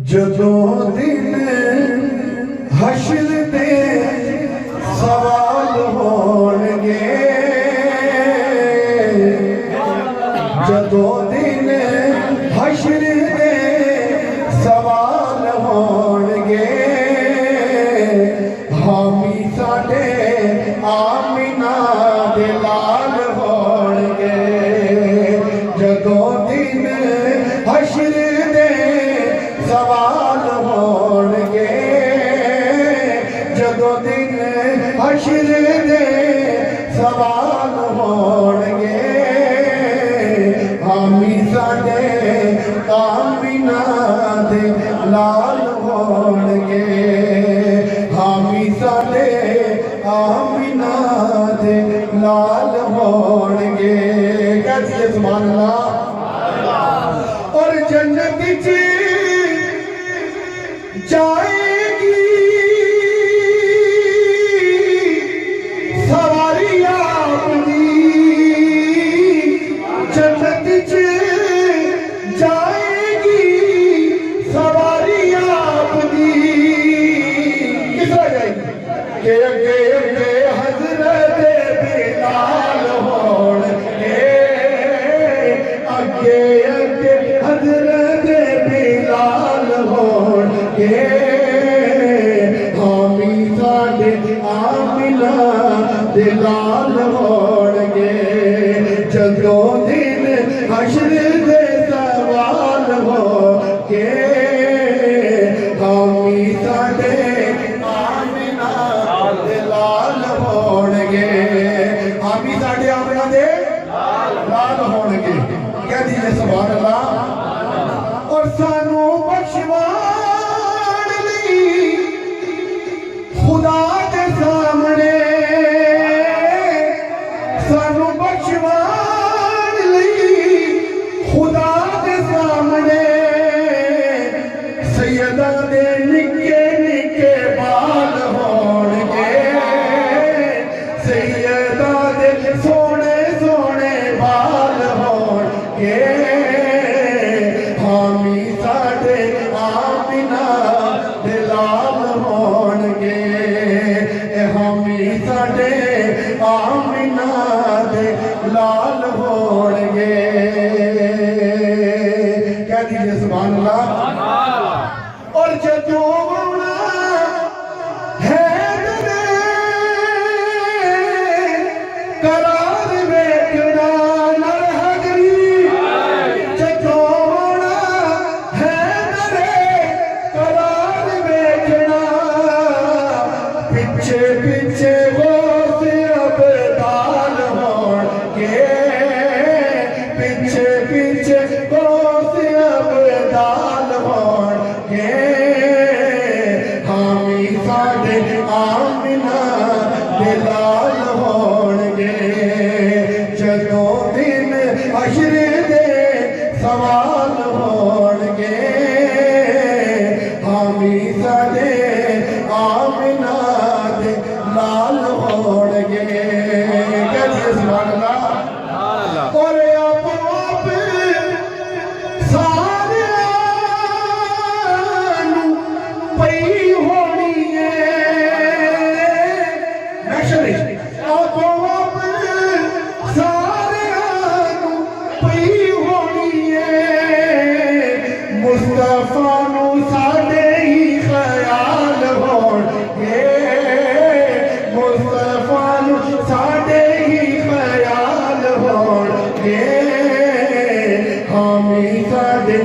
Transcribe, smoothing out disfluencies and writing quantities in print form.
جدوں دن حشر دے سوال ہونگے، جدوں دن حشر دے سوال ہونگے، حامی ساڈے آمینہ دے لال ہونگے، جدوں دن حشر دے سوال ہونگے، جدوں دن حشر دے سوال ہونگے، حامی ساڈے آمینہ دے لال ہونگے، حامی ساڈے آمینہ دے لال ہونگے۔ کہتی ہے سبحان اللہ۔ اور جنت جی جائے گی سواری اپنی، جنت جائے گی سواری اپنی، کس طرح جائے گی کہ اگے حضرت بلال ہونگے، اگے حضرت بلال ہونگے، حامی ساڈے آمینہ دے لال ہونگے، جدوں دن حشر دے سوال ہونگے، حامی ساڈے آمینہ دے لال ہونگے، حامی ساڈے آمینہ دے لال ہونگے۔ کہہ دیجئے سبحان اللہ۔ اور سانو بخشوان لئی خدا دے سامنے، سانو بخشوان لئی خدا دے سامنے، سیدہ دے نکے نکے بال ہونگے، سیدہ دے سونے سونے بال ہونگے، حامی ساڈے آمینہ دے لال ہونگے، حامی ساڈے آمینہ دے لال ہونگے۔ کہہ دیجئے سبحان اللہ۔ اور جدوں آنا حیدر قرار ویکھنا نر حیدری، جدوں آنا حیدر قرار ویکھنا، پچھے پچھے غوث ابدال ہونگے، پچھے پچھے غوث ابدال ہونگے، حامی ساڈے آمینہ دے لال ہونگے، جدوں دن حشر دے سوال ہونگے، حامی ساڈے آمینہ دے لال ہونگے۔ کہتے ہیں سبحان اللہ۔ اور آپ سارے پئی ہونی ہے، آپ سارے پئی ہونی ہے، مصطفیٰ نو ساڈے ہی خیال ہونگے، مصطفیٰ نو ساڈے ہی خیال ہونگے، حامی ساڈے